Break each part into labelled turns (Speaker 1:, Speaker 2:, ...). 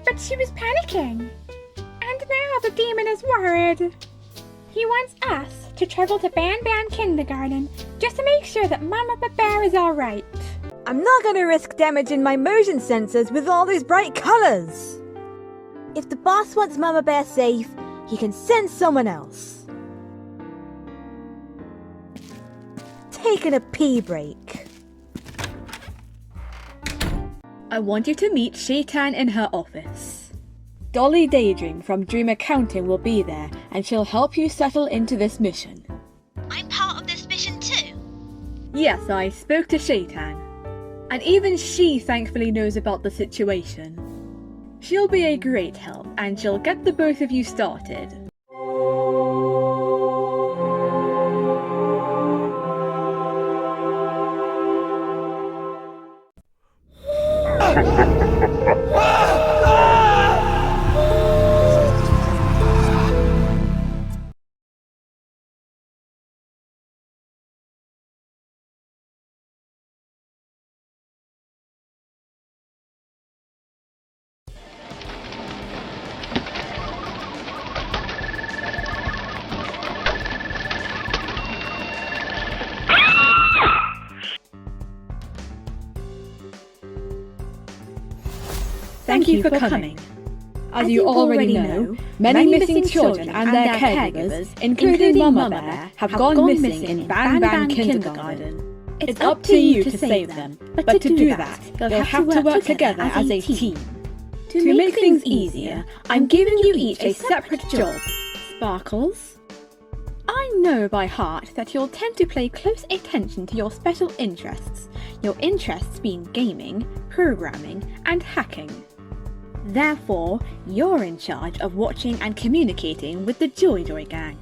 Speaker 1: But she was panicking. And now the demon is worried. He wants us to travel to Banban Kindergarten just to make sure that Mama Bear is alright.
Speaker 2: I'm not going to risk damaging my motion sensors with all these bright colours. If the boss wants Mama Bear safe, he can send someone else. Taking a pee break.
Speaker 3: I want you to meet Shaitan in her office. Dolly Daydream from Dream Accounting will be there, and she'll help you settle into this mission.
Speaker 4: I'm part of this mission too.
Speaker 3: Yes, I spoke to Shaitan. And even she thankfully knows about the situation. She'll be a great help, and she'll get the both of you started. Thank you for coming. As you already know, many missing children and their caregivers, including Mama Bear, have gone missing in Banban Kindergarten. It's up to you to save them, but to do that, you'll have to work together as a team. To make things easier, I'm giving you each a separate job. Sparkles? I know by heart that you'll tend to pay close attention to your special interests, your interests being gaming, programming, and hacking. Therefore, you're in charge of watching and communicating with the Joy Gang.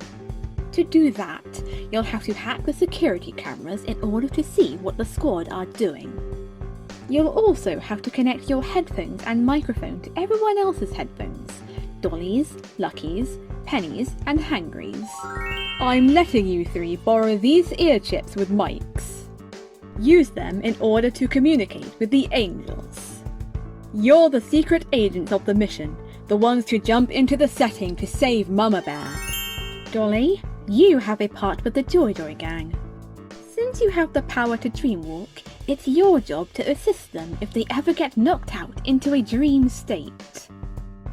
Speaker 3: To do that, you'll have to hack the security cameras in order to see what the squad are doing. You'll also have to connect your headphones and microphone to everyone else's headphones, Dolly's, Lucky's, Penny's, and Hangry's. I'm letting you three borrow these ear chips with mics. Use them in order to communicate with the angels. You're the secret agents of the mission, the ones to jump into the setting to save Mama Bear. Dolly, you have a part with the Joy Gang. Since you have the power to dreamwalk, it's your job to assist them if they ever get knocked out into a dream state.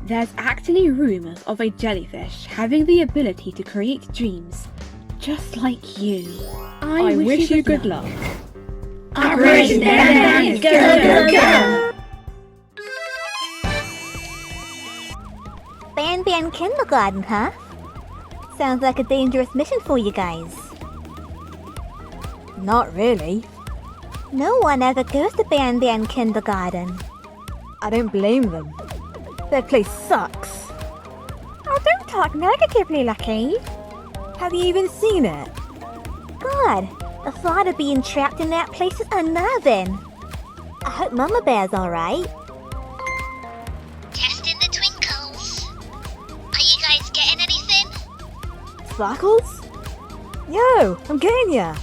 Speaker 3: There's actually rumours of a jellyfish having the ability to create dreams, just like you. I wish you good luck.
Speaker 4: Operation Banban, go, go, go!
Speaker 5: Banban Kindergarten, huh? Sounds like a dangerous mission for you guys.
Speaker 2: Not really.
Speaker 5: No one ever goes to Banban Kindergarten.
Speaker 2: I don't blame them. Their place sucks.
Speaker 1: Oh, don't talk negatively, Lucky.
Speaker 2: Have you even seen it?
Speaker 5: God, the thought of being trapped in that place is unnerving. I hope Mama Bear's alright.
Speaker 4: Testing the twinkles. Are you guys getting anything?
Speaker 2: Sparkles? Yo, I'm getting ya.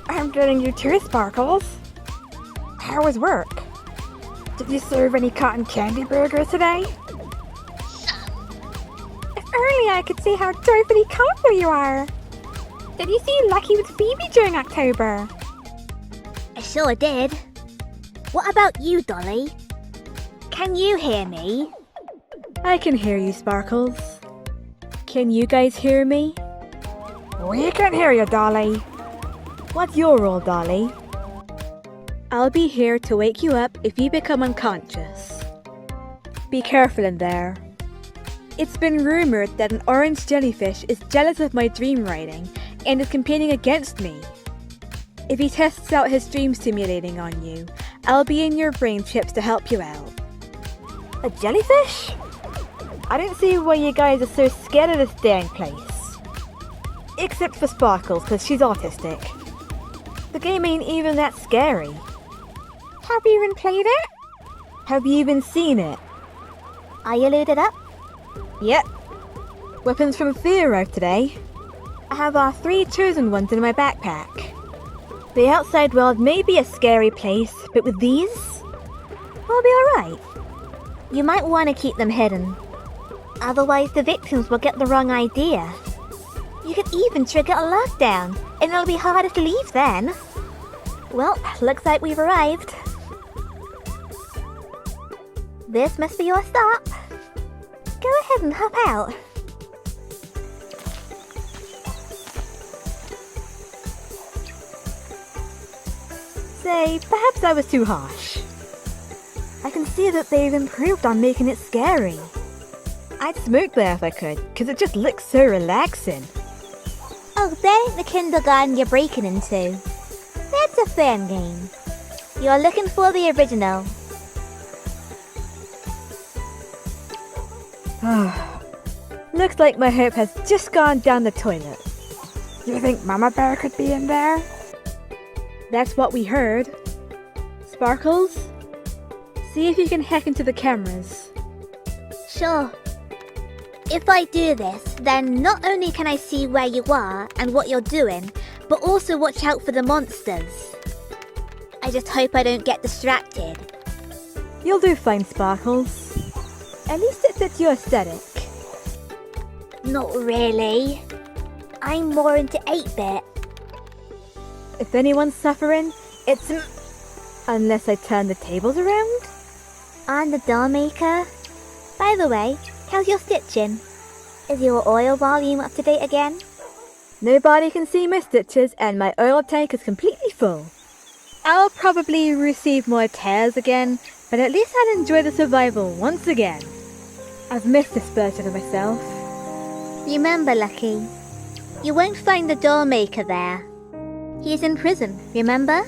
Speaker 1: I'm getting you too, Sparkles. How was work? Did you serve any cotton candy burgers today?
Speaker 4: Some.
Speaker 1: If only I could see how dopely colorful you are. Did you see Lucky with Phoebe during October?
Speaker 5: I sure did. What about you, Dolly? Can you hear me?
Speaker 2: I can hear you, Sparkles. Can you guys hear me?
Speaker 1: We can hear you, Dolly.
Speaker 2: What's your role, Dolly? I'll be here to wake you up if you become unconscious. Be careful in there. It's been rumoured that an orange jellyfish is jealous of my dream writing and is competing against me. If he tests out his dream simulating on you, I'll be in your brain chips to help you out. A jellyfish? I don't see why you guys are so scared of this dang place. Except for Sparkles, because she's autistic. The game ain't even that scary.
Speaker 1: Have you even played it?
Speaker 2: Have you even seen it?
Speaker 5: Are you loaded up?
Speaker 2: Yep. Weapons from Fear out today. I have our 3 chosen ones in my backpack. The outside world may be a scary place, but with these, we'll be alright.
Speaker 5: You might want to keep them hidden. Otherwise, the victims will get the wrong idea. You could even trigger a lockdown, and it'll be harder to leave then. Well, looks like we've arrived. This must be your stop. Go ahead and hop out.
Speaker 2: Say, perhaps I was too harsh. I can see that they've improved on making it scary. I'd smoke there if I could, because it just looks so relaxing.
Speaker 5: Oh, that ain't the kindergarten you're breaking into. That's a fan game. You're looking for the original.
Speaker 2: Looks like my hope has just gone down the toilet.
Speaker 1: You think Mama Bear could be in there?
Speaker 2: That's what we heard. Sparkles? See if you can hack into the cameras.
Speaker 5: Sure. If I do this, then not only can I see where you are and what you're doing, but also watch out for the monsters. I just hope I don't get distracted.
Speaker 2: You'll do fine, Sparkles. At least it fits your aesthetic.
Speaker 5: Not really. I'm more into 8-bit.
Speaker 2: If anyone's suffering, it's unless I turn the tables around?
Speaker 5: I'm the doll maker. By the way, how's your stitching? Is your oil volume up to date again?
Speaker 2: Nobody can see my stitches and my oil tank is completely full. I'll probably receive more tears again, but at least I'll enjoy the survival once again. I've missed this version of myself.
Speaker 5: Remember, Lucky, you won't find the doll maker there. He's in prison, remember?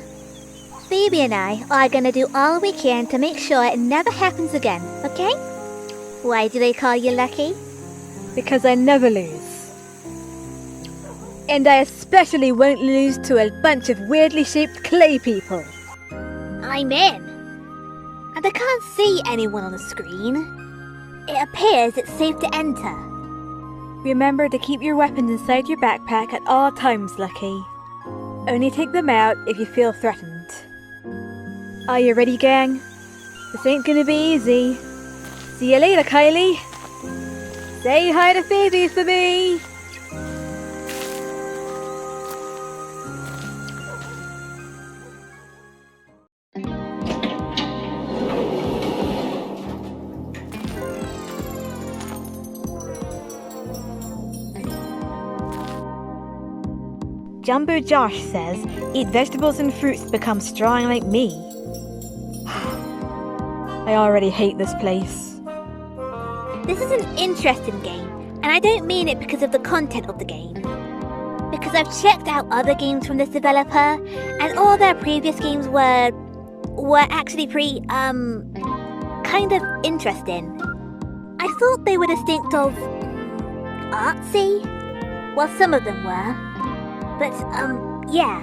Speaker 5: Phoebe and I are gonna do all we can to make sure it never happens again, okay? Why do they call you Lucky?
Speaker 2: Because I never lose. And I especially won't lose to a bunch of weirdly shaped clay people.
Speaker 5: I'm in. And I can't see anyone on the screen. It appears it's safe to enter.
Speaker 2: Remember to keep your weapons inside your backpack at all times, Lucky. Only take them out if you feel threatened. Are you ready, gang? This ain't gonna be easy. See you later, Kylie. Say hi to Phoebe for me. Jumbo Josh says, eat vegetables and fruits to become strong like me. I already hate this place.
Speaker 5: This is an interesting game, and I don't mean it because of the content of the game. Because I've checked out other games from this developer, and all their previous games were actually pretty, kind of interesting. I thought they were distinct of artsy. Well, some of them were. But, yeah.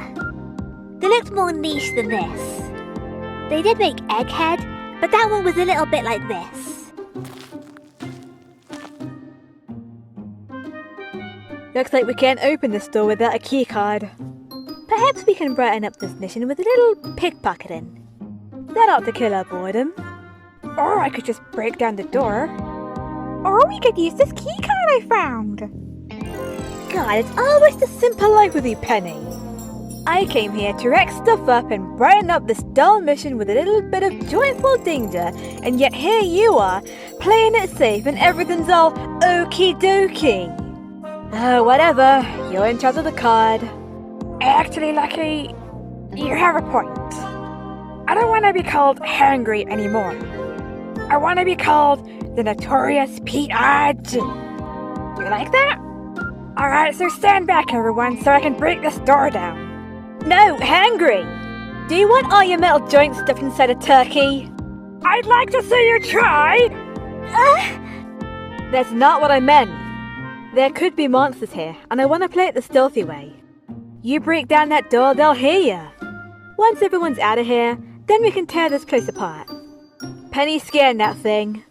Speaker 5: They looked more niche than this. They did make Egghead, but that one was a little bit like this.
Speaker 2: Looks like we can't open this door without a keycard. Perhaps we can brighten up this mission with a little pickpocketing. That ought to kill our boredom.
Speaker 1: Or I could just break down the door. Or we could use this keycard I found.
Speaker 2: God, it's always the simple life with you, Penny. I came here to wreck stuff up and brighten up this dull mission with a little bit of joyful danger, and yet here you are, playing it safe and everything's all okie dokie. Whatever, you're in charge of the card.
Speaker 1: Actually, Lucky, you have a point. I don't want to be called Hangry anymore. I want to be called the Notorious Pt3. You like that? Alright, so stand back everyone so I can break this door down.
Speaker 2: No, Hangry! Do you want all your metal joints stuffed inside a turkey?
Speaker 1: I'd like to see you try!
Speaker 2: That's not what I meant. There could be monsters here, and I want to play it the stealthy way. You break down that door, they'll hear you. Once everyone's out of here, then we can tear this place apart. Penny scanned that thing.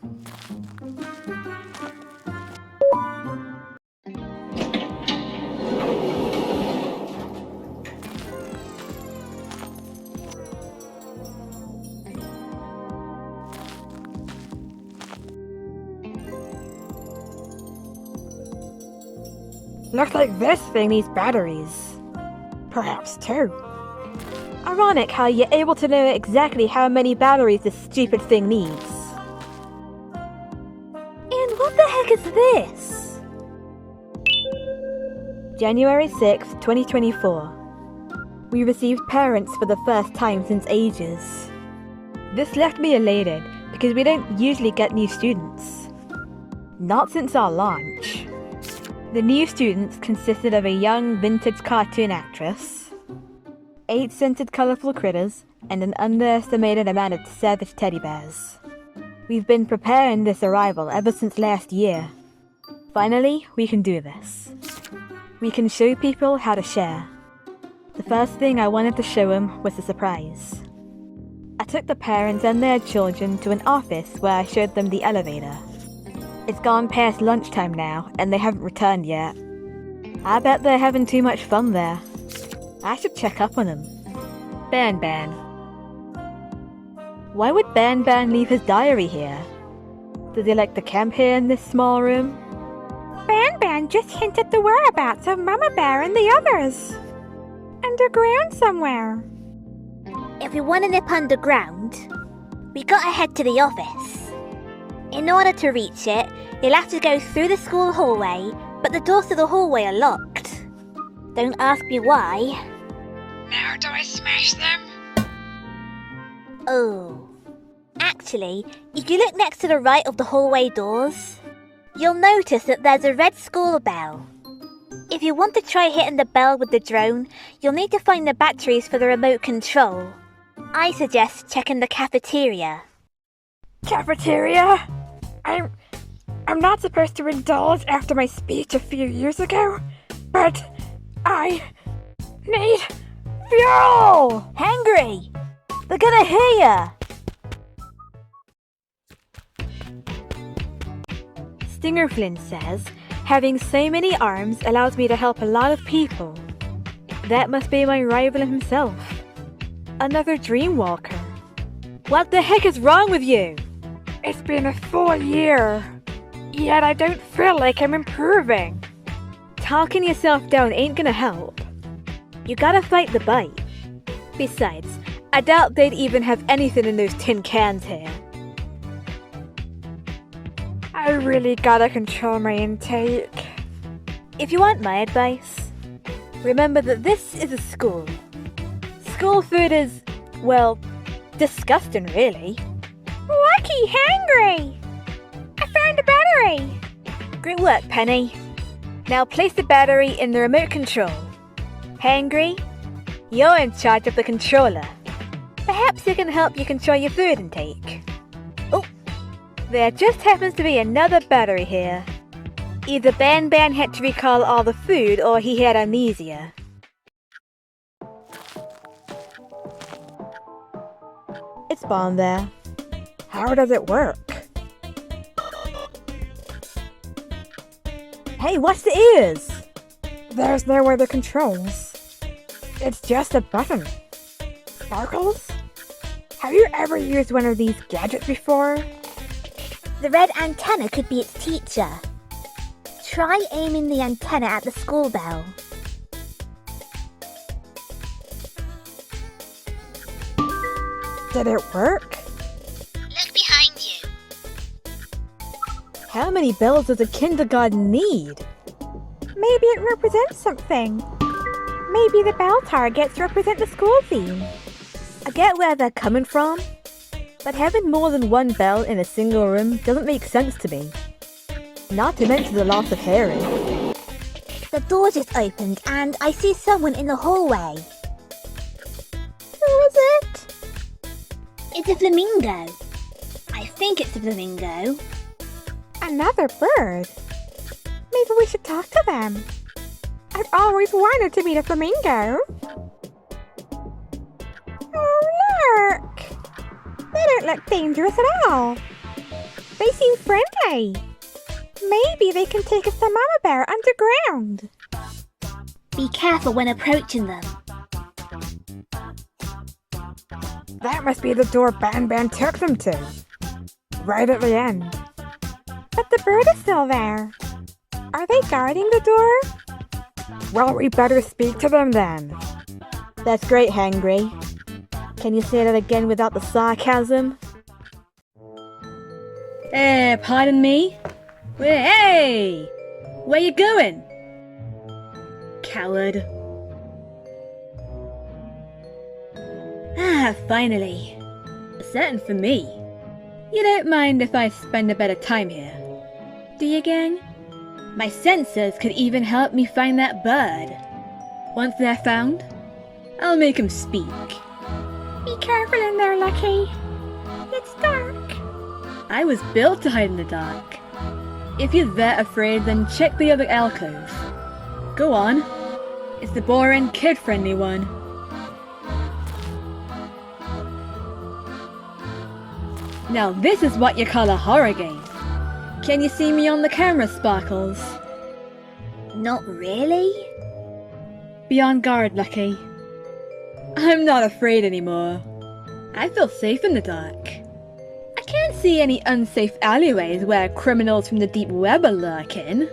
Speaker 1: Looks like this thing needs batteries. Perhaps two.
Speaker 2: Ironic how you're able to know exactly how many batteries this stupid thing needs.
Speaker 5: And what the heck is this?
Speaker 2: January 6th, 2024. We received parents for the first time since ages. This left me elated because we don't usually get new students. Not since our launch. The new students consisted of a young vintage cartoon actress, 8 scented colourful critters, and an underestimated amount of savage teddy bears. We've been preparing this arrival ever since last year. Finally, we can do this. We can show people how to share. The first thing I wanted to show them was a surprise. I took the parents and their children to an office where I showed them the elevator. It's gone past lunchtime now, and they haven't returned yet. I bet they're having too much fun there. I should check up on them. Banban. Why would Banban leave his diary here? Does he like to camp here in this small room?
Speaker 1: Banban just hinted the whereabouts of Mama Bear and the others. Underground somewhere.
Speaker 5: If we want to nip underground, we gotta head to the office. In order to reach it, you'll have to go through the school hallway, but the doors to the hallway are locked. Don't ask me why.
Speaker 1: Now do I smash them?
Speaker 5: Oh. Actually, if you look next to the right of the hallway doors, you'll notice that there's a red school bell. If you want to try hitting the bell with the drone, you'll need to find the batteries for the remote control. I suggest checking the cafeteria.
Speaker 1: Cafeteria? I'm not supposed to indulge after my speech a few years ago, but I need fuel!
Speaker 2: Hangry! They're gonna hear ya! Stinger Flynn says, having so many arms allows me to help a lot of people. That must be my rival himself. Another dream walker. What the heck is wrong with you?
Speaker 1: It's been a full year, yet I don't feel like I'm improving.
Speaker 2: Talking yourself down ain't gonna help. You gotta fight the bite. Besides, I doubt they'd even have anything in those tin cans here.
Speaker 1: I really gotta control my intake.
Speaker 2: If you want my advice, remember that this is a school. School food is, well, disgusting really.
Speaker 5: Lucky Hangry! I found a battery!
Speaker 2: Great work, Penny. Now place the battery in the remote control. Hangry, you're in charge of the controller. Perhaps it can help you control your food intake. Oh, there just happens to be another battery here. Either Banban had to recall all the food or he had amnesia. It's bomb there.
Speaker 1: How does it work?
Speaker 2: Hey, watch the ears!
Speaker 1: There's no other controls. It's just a button. Sparkles? Have you ever used one of these gadgets before?
Speaker 5: The red antenna could be its teacher. Try aiming the antenna at the school bell.
Speaker 1: Did it work?
Speaker 4: Look behind you.
Speaker 2: How many bells does a kindergarten need?
Speaker 1: Maybe it represents something. Maybe the bell targets represent the school theme.
Speaker 2: I get where they're coming from, but having more than one bell in a single room doesn't make sense to me. Not to mention the loss of hearing.
Speaker 5: The door just opened and I see someone in the hallway. Who is it? It's a flamingo. I think it's a flamingo.
Speaker 1: Another bird. Maybe we should talk to them. I've always wanted to meet a flamingo. Oh, look! They don't look dangerous at all. They seem friendly. Maybe they can take us to Mama Bear underground.
Speaker 5: Be careful when approaching them.
Speaker 1: That must be the door Banban took them to. Right at the end. But the bird is still there. Are they guarding the door? Well, we better speak to them then.
Speaker 2: That's great, Hangry. Can you say that again without the sarcasm?
Speaker 3: Pardon me? Hey! Where you going? Coward. Ah, finally. Certain for me. You don't mind if I spend a bit of time here, do you, gang? My sensors could even help me find that bird. Once they're found, I'll make him speak.
Speaker 1: Be careful in there, Lucky. It's dark.
Speaker 3: I was built to hide in the dark. If you're that afraid, then check the other alcove. Go on. It's the boring, kid-friendly one. Now this is what you call a horror game. Can you see me on the camera, Sparkles?
Speaker 5: Not really?
Speaker 3: Be on guard, Lucky. I'm not afraid anymore. I feel safe in the dark. I can't see any unsafe alleyways where criminals from the deep web are lurking.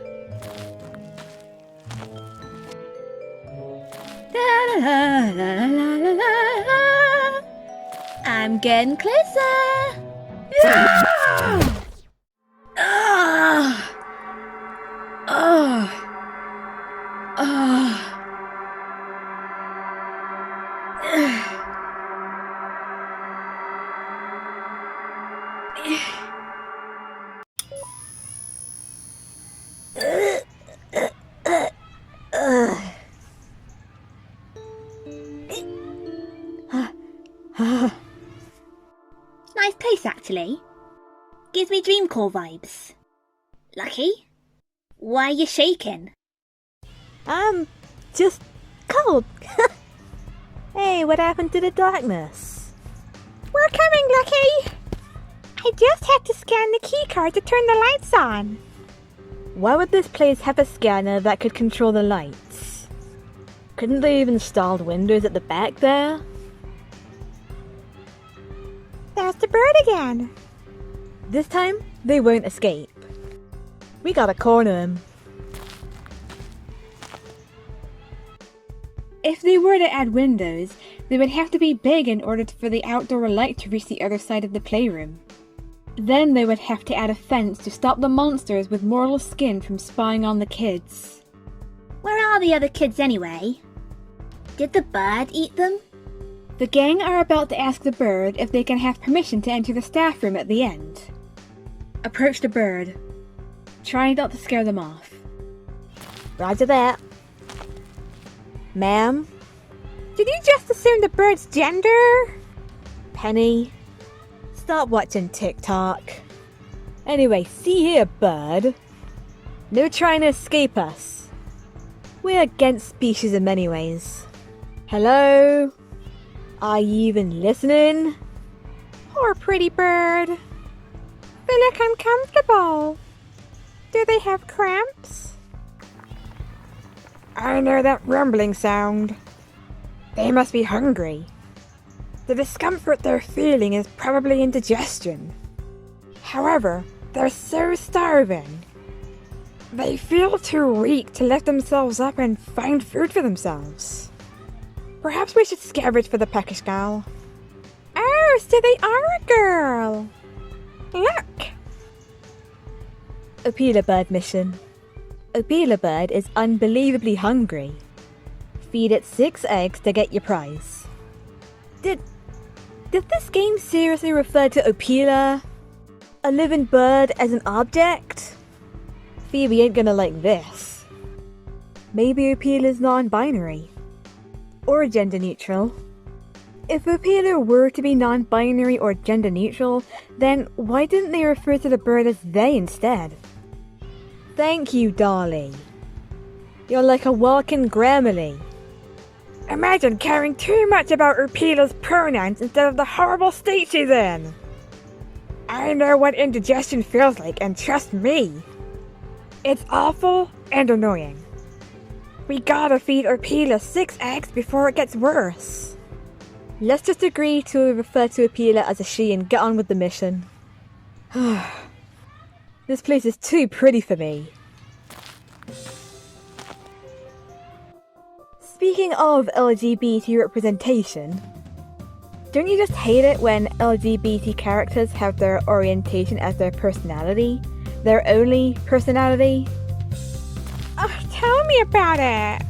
Speaker 3: I'm getting closer.
Speaker 5: Nice place, actually. Gives me dream core vibes. Lucky? Why are you shaking?
Speaker 2: I'm just cold. Hey, what happened to the darkness?
Speaker 1: We're coming, Lucky. I just had to scan the keycard to turn the lights on.
Speaker 2: Why would this place have a scanner that could control the lights? Couldn't they have installed windows at the back there?
Speaker 1: There's the bird again.
Speaker 2: This time, they won't escape. We gotta corner him.
Speaker 3: If they were to add windows, they would have to be big in order for the outdoor light to reach the other side of the playroom. Then they would have to add a fence to stop the monsters with mortal skin from spying on the kids.
Speaker 5: Where are the other kids anyway? Did the bird eat them?
Speaker 3: The gang are about to ask the bird if they can have permission to enter the staff room at the end. Approach the bird. Try not to scare them off.
Speaker 2: Roger that. Ma'am?
Speaker 1: Did you just assume the bird's gender?
Speaker 2: Penny? Stop watching TikTok. Anyway, see here, bird. No trying to escape us. We're against speciesism anyways. Hello? Are you even listening?
Speaker 1: Poor pretty bird. They look uncomfortable. Do they have cramps? I know that rumbling sound. They must be hungry. The discomfort they're feeling is probably indigestion. However, they're so starving. They feel too weak to lift themselves up and find food for themselves. Perhaps we should scavenge for the peckish gal. Oh, so they are a girl. Look!
Speaker 2: Opila bird mission. Opila bird is unbelievably hungry. Feed it 6 eggs to get your prize. Did this game seriously refer to Opila? A living bird as an object? Phoebe ain't gonna like this. Maybe Opila's non-binary. Or gender neutral. If Opila were to be non-binary or gender neutral, then why didn't they refer to the bird as they instead? Thank you, Dolly. You're like a walking Grammarly.
Speaker 1: Imagine caring too much about Opila's pronouns instead of the horrible state she's in. I know what indigestion feels like, and trust me, it's awful and annoying. We gotta feed Opila 6 eggs before it gets worse.
Speaker 2: Let's just agree to refer to Opila as a she and get on with the mission. This place is too pretty for me. Speaking of LGBT representation, don't you just hate it when LGBT characters have their orientation as their personality? Their only personality?
Speaker 1: Oh, tell me about it.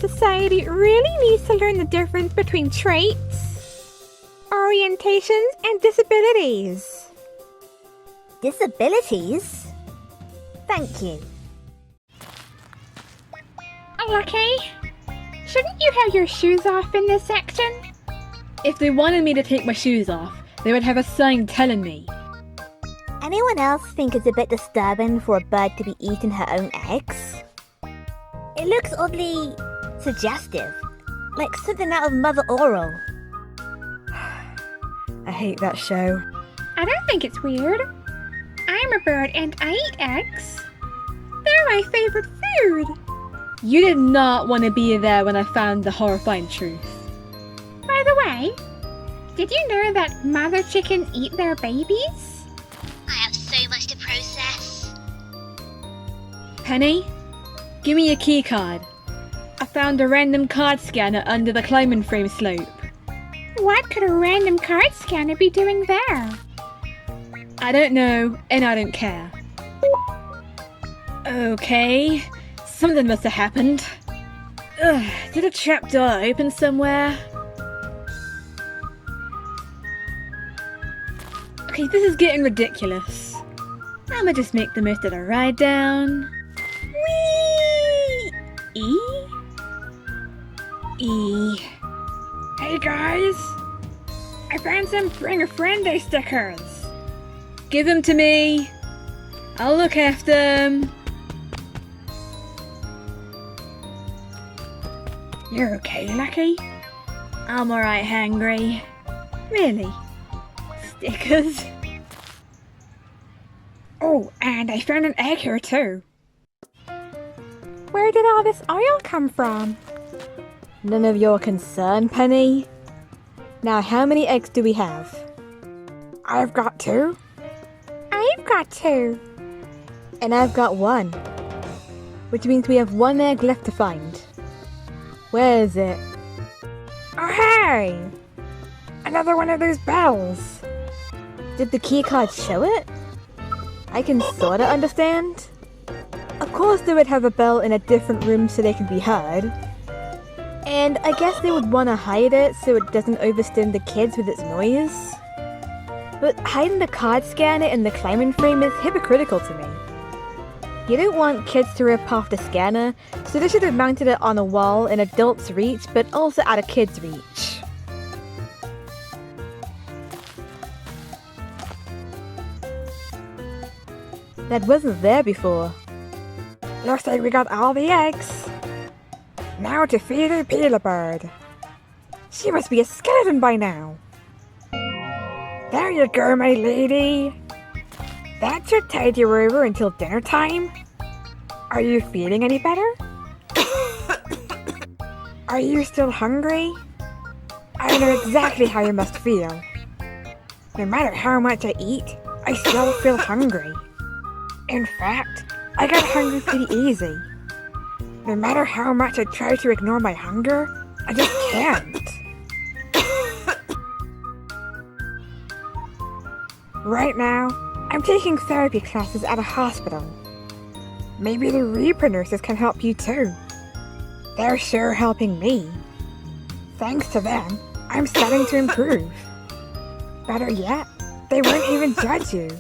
Speaker 1: Society really needs to learn the difference between traits, orientations, and disabilities.
Speaker 5: Disabilities? Thank you.
Speaker 1: Lucky, shouldn't you have your shoes off in this section?
Speaker 3: If they wanted me to take my shoes off, they would have a sign telling me.
Speaker 5: Anyone else think it's a bit disturbing for a bird to be eating her own eggs? It looks oddly suggestive, like something out of Mother Oral.
Speaker 2: I hate that show.
Speaker 1: I don't think it's weird. I'm a bird and I eat eggs. They're my favorite food.
Speaker 3: You did not want to be there when I found the horrifying truth.
Speaker 1: By the way, did you know that mother chickens eat their babies?
Speaker 4: I have so much to process.
Speaker 3: Penny, give me your key card. I found a random card scanner under the climbing frame slope.
Speaker 1: What could a random card scanner be doing there?
Speaker 3: I don't know, and I don't care. Okay, something must have happened. Ugh, did a trapdoor open somewhere? Okay, this is getting ridiculous. I'ma just make the most of the ride down. Whee! E? E.
Speaker 1: Hey guys, I found some Bring a Friend Day stickers.
Speaker 3: Give them to me. I'll look after them.
Speaker 1: You're okay, Lucky?
Speaker 3: I'm alright, Hangry. Really? Stickers?
Speaker 1: Oh, and I found an egg here too. Where did all this oil come from?
Speaker 2: None of your concern, Penny. Now, how many eggs do we have?
Speaker 1: I've got 2. I've got 2.
Speaker 2: And I've got 1. Which means we have 1 egg left to find. Where is it?
Speaker 1: Oh hey! Another one of those bells.
Speaker 2: Did the keycard show it? I can sorta understand. Of course they would have a bell in a different room so they can be heard. And I guess they would want to hide it so it doesn't overstim the kids with its noise. But hiding the card scanner in the climbing frame is hypocritical to me. You don't want kids to rip off the scanner, so they should have mounted it on a wall in adults' reach, but also out of kids' reach. That wasn't there before.
Speaker 1: Looks like we got all the eggs. Now to feed the Opila bird. She must be a skeleton by now. There you go, my lady. That should tide you over until dinner time. Are you feeling any better? Are you still hungry? I know exactly how you must feel. No matter how much I eat, I still feel hungry. In fact, I got hungry pretty easy. No matter how much I try to ignore my hunger, I just can't. Right now, I'm taking therapy classes at a hospital. Maybe the Reaper nurses can help you too. They're sure helping me. Thanks to them, I'm starting to improve. Better yet, they won't even judge you.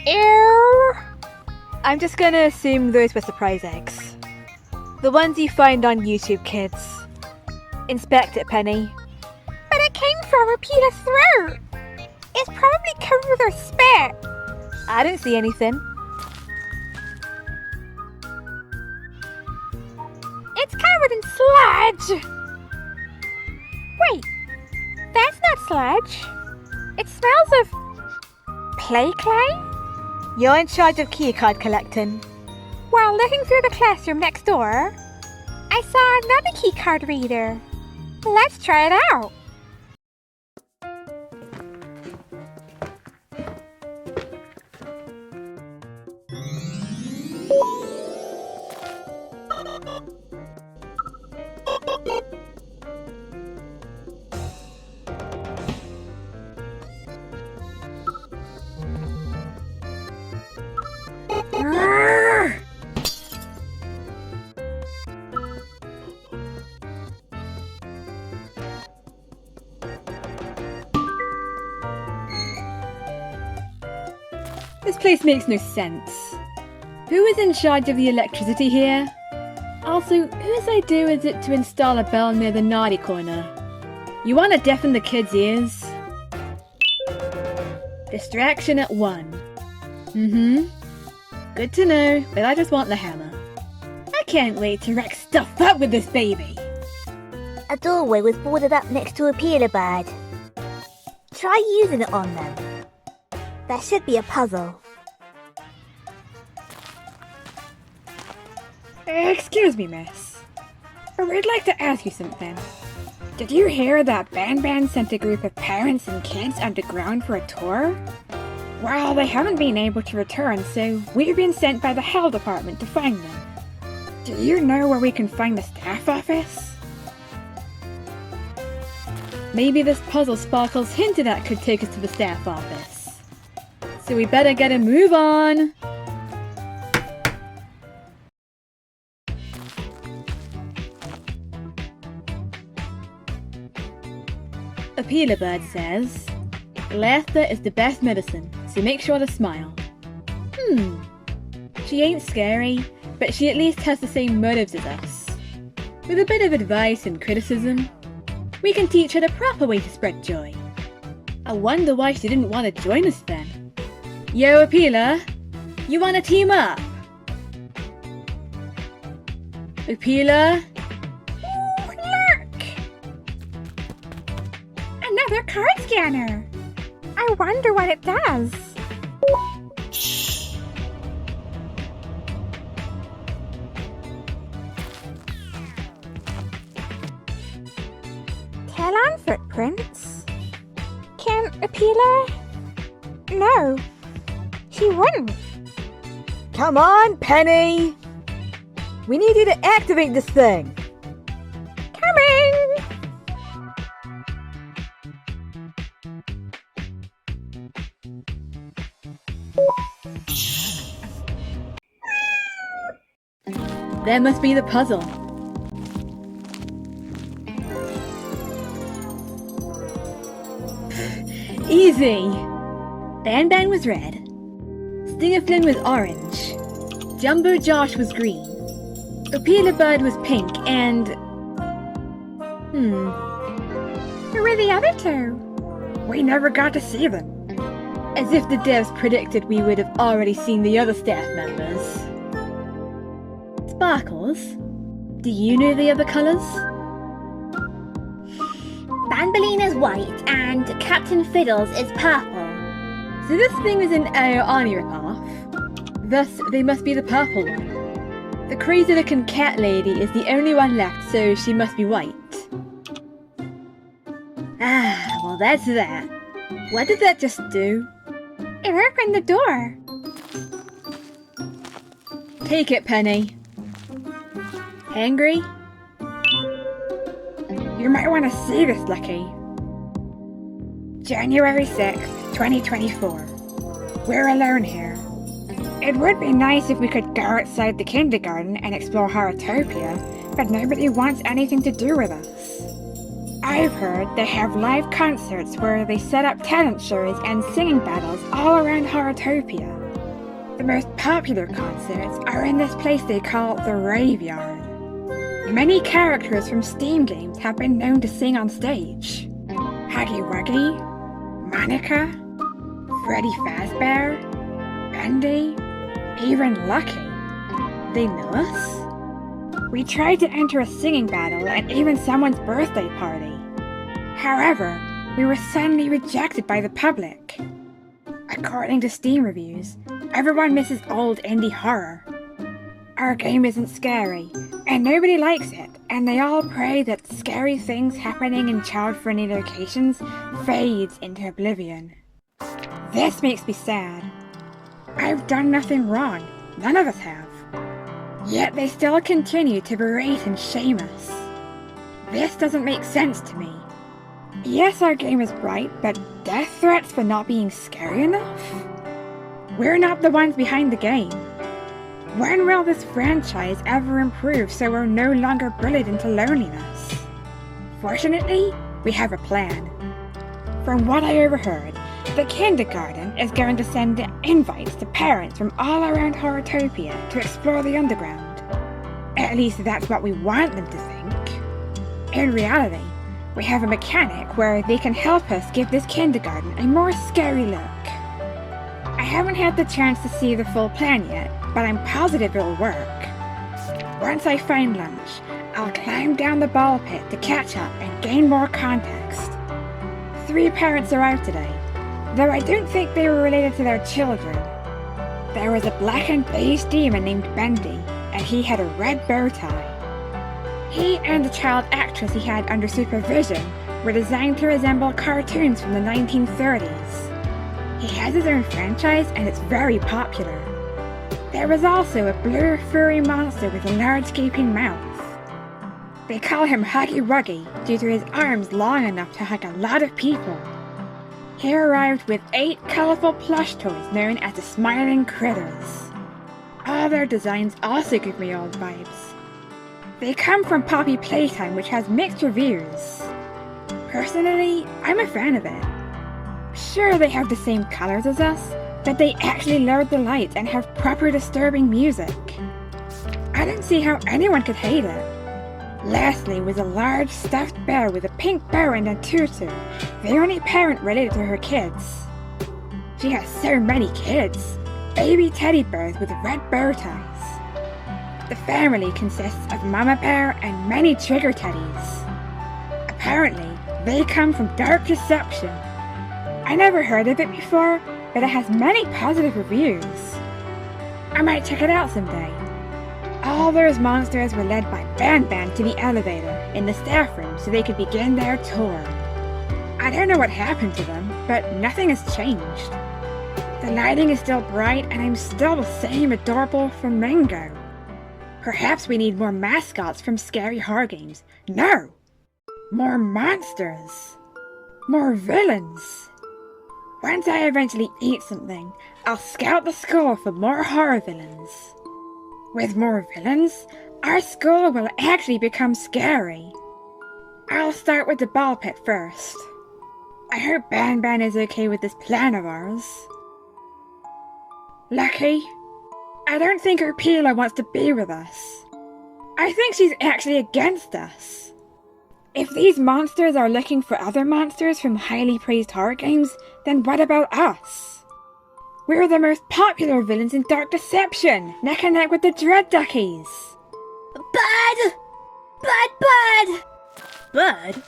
Speaker 1: Ew!
Speaker 2: I'm just gonna assume those were surprise eggs. The ones you find on YouTube, kids. Inspect it, Penny.
Speaker 1: But it came from Opila's throat! It's probably covered with her spit!
Speaker 2: I don't see anything.
Speaker 1: It's covered in sludge! Wait, that's not sludge. It smells of play clay?
Speaker 2: You're in charge of keycard collecting.
Speaker 1: While looking through the classroom next door, I saw another keycard reader. Let's try it out. Arrgh!
Speaker 3: This place makes no sense. Who is in charge of the electricity here? Also, whose idea is it to install a bell near the naughty corner? You want to deafen the kids' ears? Distraction at 1. Good to know, but I just want the hammer. I can't wait to wreck stuff up with this baby.
Speaker 5: A doorway was boarded up next to a Opila bird. Try using it on them. That should be a puzzle.
Speaker 1: Excuse me, miss. We'd like to ask you something. Did you hear that Banban sent a group of parents and kids underground for a tour? Well, they haven't been able to return, so we've been sent by the health department to find them. Do you know where we can find the staff office?
Speaker 3: Maybe this puzzle Sparkles hinted at could take us to the staff office. So we better get a move on! Opila Bird says, laughter is the best medicine, so make sure to smile. She ain't scary, but she at least has the same motives as us. With a bit of advice and criticism, we can teach her the proper way to spread joy. I wonder why she didn't want to join us then. Yo, Opila, you want to team up? Opila?
Speaker 1: Ooh, look! Another card scanner! I wonder what it does. Tell on footprints? Can Opila? No, she wouldn't.
Speaker 2: Come on, Penny! We need you to activate this thing!
Speaker 1: Coming!
Speaker 3: That must be the puzzle. Easy! Banban was red. Stingaflin was orange. Jumbo Josh was green. Opila Bird was pink and...
Speaker 1: Who were the other two? We never got to see them.
Speaker 3: As if the devs predicted we would have already seen the other staff members. Sparkles, do you know the other colours?
Speaker 5: Banbalina's white and Captain Fiddles is purple.
Speaker 3: So this thing is an Aoani ripoff. Thus, they must be the purple one. The crazy looking cat lady is the only one left, so she must be white. Ah, well that's that. What did that just do?
Speaker 1: It opened the door.
Speaker 3: Take it, Penny. Hangry?
Speaker 1: You might want to see this, Lucky. January 6th, 2024. We're alone here. It would be nice if we could go outside the kindergarten and explore Horotopia, but nobody wants anything to do with us. I've heard they have live concerts where they set up talent shows and singing battles all around Horotopia. The most popular concerts are in this place they call the Graveyard. Many characters from Steam games have been known to sing on stage. Huggy Wuggy, Monica, Freddy Fazbear, Andy, even Lucky.
Speaker 3: They know us?
Speaker 1: We tried to enter a singing battle at even someone's birthday party. However, we were suddenly rejected by the public. According to Steam reviews, everyone misses old indie horror. Our game isn't scary, and nobody likes it, and they all pray that scary things happening in child-friendly locations fades into oblivion. This makes me sad. I've done nothing wrong, none of us have. Yet they still continue to berate and shame us. This doesn't make sense to me. Yes, our game is bright, but death threats for not being scary enough? We're not the ones behind the game. When will this franchise ever improve so we're no longer bullied into loneliness? Fortunately, we have a plan. From what I overheard, the kindergarten is going to send invites to parents from all around Horrortopia to explore the underground. At least that's what we want them to think. In reality, we have a mechanic where they can help us give this kindergarten a more scary look. I haven't had the chance to see the full plan yet, but I'm positive it'll work. Once I find lunch, I'll climb down the ball pit to catch up and gain more context. 3 parents arrived today, though I don't think they were related to their children. There was a black and beige demon named Bendy, and he had a red bow tie. He and the child actress he had under supervision were designed to resemble cartoons from the 1930s. He has his own franchise and it's very popular. There was also a blue furry monster with a large gaping mouth. They call him Huggy Wuggy due to his arms long enough to hug a lot of people. He arrived with 8 colorful plush toys known as the Smiling Critters. All their designs also give me old vibes. They come from Poppy Playtime, which has mixed reviews. Personally, I'm a fan of it. Sure, they have the same colors as us, but they actually lowered the lights and have proper disturbing music. I don't see how anyone could hate it. Lastly was a large stuffed bear with a pink bow and a tutu, the only parent related to her kids. She has so many kids, baby teddy bears with red bow ties. The family consists of Mama Bear and many trigger teddies. Apparently, they come from Dark Deception. I never heard of it before, but it has many positive reviews. I might check it out someday. All those monsters were led by Banban to the elevator in the staff room so they could begin their tour. I don't know what happened to them, but nothing has changed. The lighting is still bright and I'm still the same adorable flamingo. Perhaps we need more mascots from scary horror games. No! More monsters! More villains! Once I eventually eat something, I'll scout the school for more horror villains. With more villains, our school will actually become scary. I'll start with the ball pit first. I hope Banban is okay with this plan of ours. Lucky? I don't think Opila wants to be with us. I think she's actually against us. If these monsters are looking for other monsters from highly praised horror games, then what about us? We're the most popular villains in Dark Deception, neck and neck with the Dread Duckies.
Speaker 5: Bud! Bud!
Speaker 3: Bird?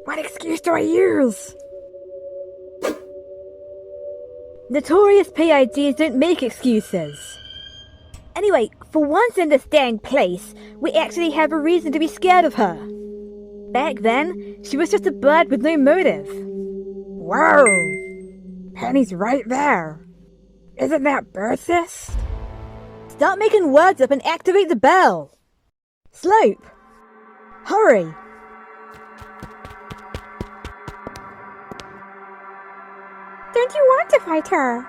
Speaker 1: What excuse do I use?
Speaker 2: Notorious PIDs don't make excuses. Anyway, for once in this dang place, we actually have a reason to be scared of her. Back then, she was just a bird with no motive.
Speaker 1: Whoa! Penny's right there. Isn't that bird cyst?
Speaker 2: Start making words up and activate the bell. Slope! Hurry!
Speaker 1: Don't you want to fight her?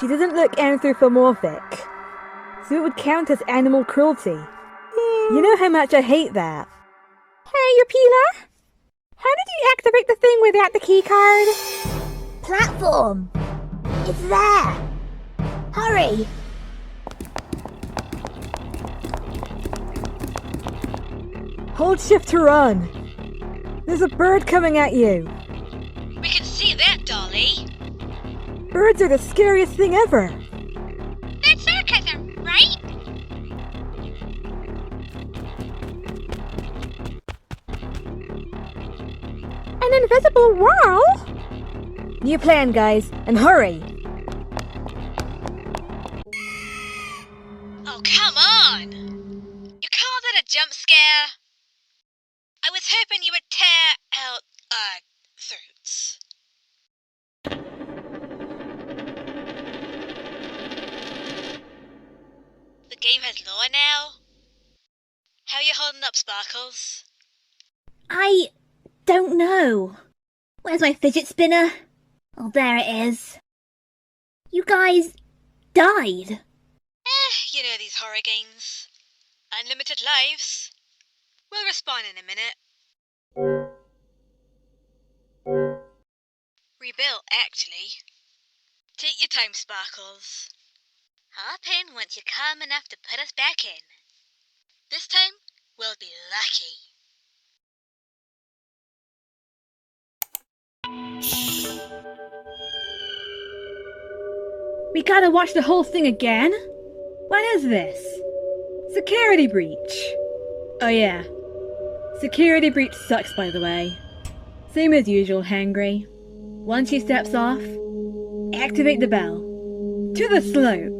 Speaker 2: She doesn't look anthropomorphic, so it would count as animal cruelty. You know how much I hate that.
Speaker 1: Hey, Opila! How did you activate the thing without the key card?
Speaker 5: Platform! It's there! Hurry!
Speaker 2: Hold shift to run. There's a bird coming at you.
Speaker 4: We can see that, Dolly.
Speaker 2: Birds are the scariest thing ever.
Speaker 4: That's sarcasm, right?
Speaker 1: An invisible wall?
Speaker 2: New plan, guys, and hurry.
Speaker 4: Oh, come on! You call that a jump scare? I was hoping you would tear out our throats. The game has lore now? How are you holding up, Sparkles?
Speaker 5: I don't know. Where's my fidget spinner? Oh, there it is. You guys died.
Speaker 4: You know these horror games. Unlimited lives. We'll respawn in a minute. Rebuilt, actually. Take your time, Sparkles. Hop in once you're calm enough to put us back in. This time, we'll be lucky.
Speaker 3: We gotta watch the whole thing again? What is this? Security breach. Oh yeah. Security breach sucks, by the way. Same as usual, Hangry. Once she steps off, activate the bell. To the slope.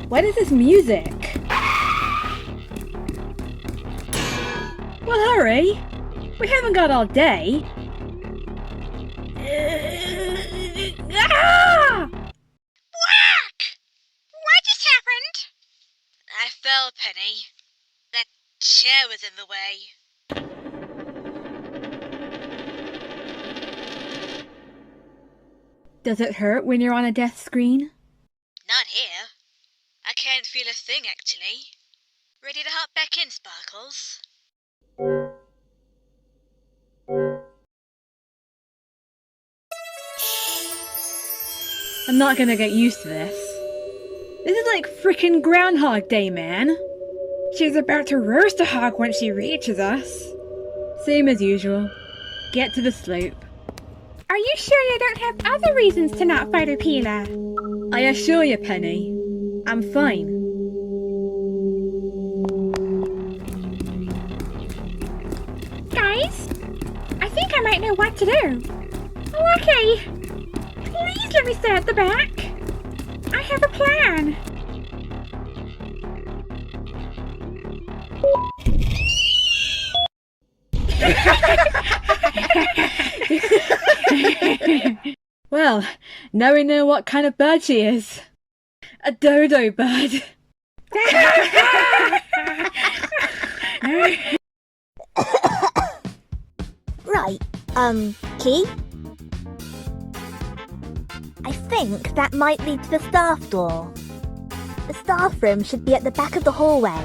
Speaker 3: What is this music? Well, hurry! We haven't got all day. Ah!
Speaker 4: Whack! What just happened? I fell, Penny. That chair was in the way.
Speaker 3: Does it hurt when you're on a death screen?
Speaker 4: Not here. I can't feel a thing, actually. Ready to hop back in, Sparkles?
Speaker 3: I'm not gonna get used to this. This is like frickin' Groundhog Day, man.
Speaker 1: She's about to roast a hog when she reaches us.
Speaker 3: Same as usual. Get to the slope.
Speaker 1: Are you sure you don't have other reasons to not fight Opila?
Speaker 3: I assure you, Penny, I'm fine.
Speaker 1: Guys, I think I might know what to do. Oh, okay. Please let me stay at the back. I have a plan.
Speaker 3: Well, now we know what kind of bird she is. A dodo bird.
Speaker 5: Right, key? I think that might lead to the staff door. The staff room should be at the back of the hallway.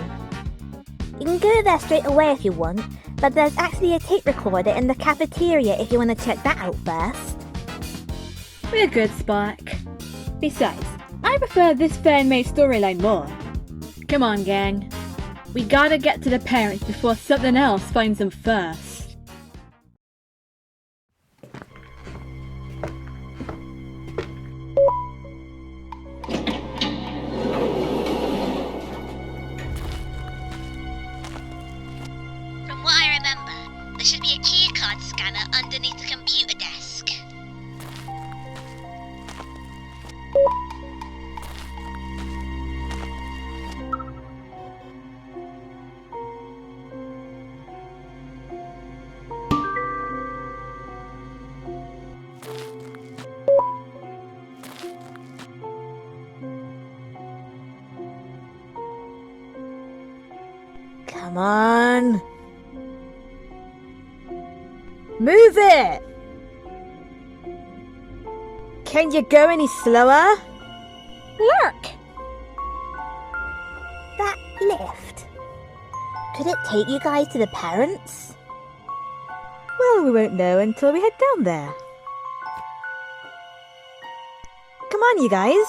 Speaker 5: You can go there straight away if you want, but there's actually a tape recorder in the cafeteria if you want to check that out first.
Speaker 3: We're good, Spark. Besides, I prefer this fan-made storyline more. Come on, gang. We gotta get to the parents before something else finds them first.
Speaker 4: From what I remember, there should be a key card scanner underneath the computer desk.
Speaker 5: Come on! Move it! Can you go any slower?
Speaker 1: Look!
Speaker 5: That lift. Could it take you guys to the parents? Well, we won't know until we head down there. Come on, you guys.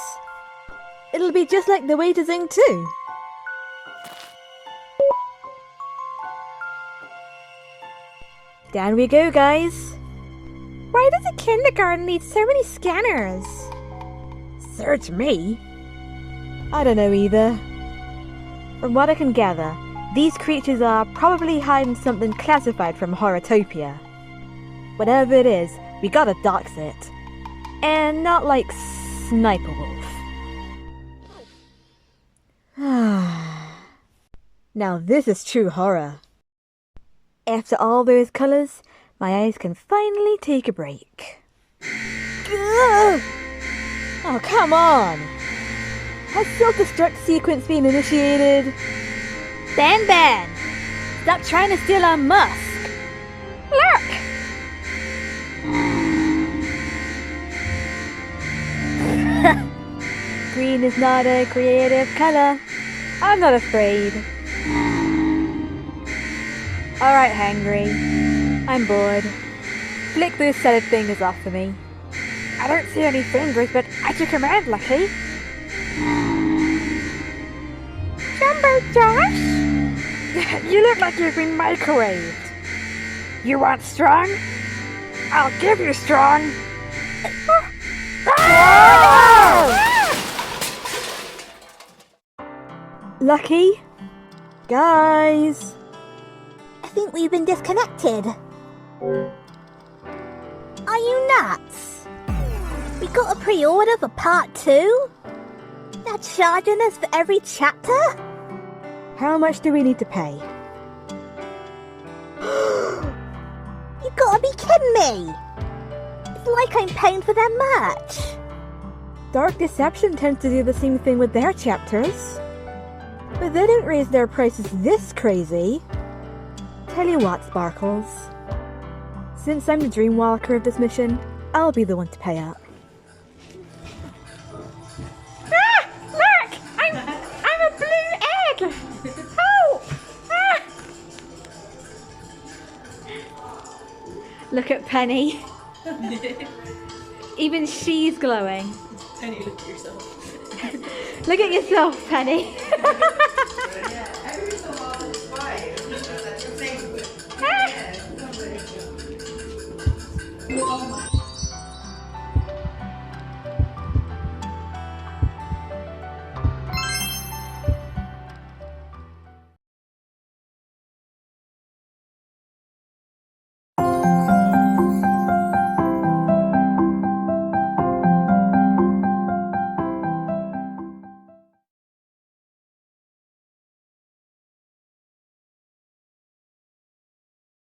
Speaker 5: It'll be just like the way to sing too. Down we go, guys.
Speaker 1: Why does a kindergarten need so many scanners?
Speaker 5: Search me? I don't know either. From what I can gather, these creatures are probably hiding something classified from Horrortopia. Whatever it is, we gotta dox it. And not like Sniper Wolf. Now this is true horror. After all those colours, my eyes can finally take a break. Oh, come on!
Speaker 2: Has self-destruct sequence been initiated?
Speaker 5: Banban! Stop trying to steal our musk!
Speaker 1: Look!
Speaker 2: Green is not a creative color. I'm not afraid. Alright, Hangry. I'm bored. Flick those salad fingers off of me.
Speaker 1: I don't see any fingers, but at your command, Lucky. Jumbo Josh? You look like you've been microwaved. You want strong? I'll give you strong.
Speaker 2: Lucky? Guys?
Speaker 5: I think we've been disconnected. Are you nuts? We got a pre-order for part 2? They're charging us for every chapter?
Speaker 2: How much do we need to pay?
Speaker 5: You gotta be kidding me! It's like I'm paying for their merch.
Speaker 2: Dark Deception tends to do the same thing with their chapters. But they don't raise their prices this crazy. Tell you what, Sparkles. Since I'm the Dream Walker of this mission, I'll be the one to pay up.
Speaker 1: Ah! Look! I'm a blue egg! Oh! Ah!
Speaker 2: Look at Penny. Even she's glowing.
Speaker 6: Penny, look at yourself.
Speaker 2: Look at yourself, Penny.
Speaker 6: Every so often it's fine. That's the same.
Speaker 1: Ah!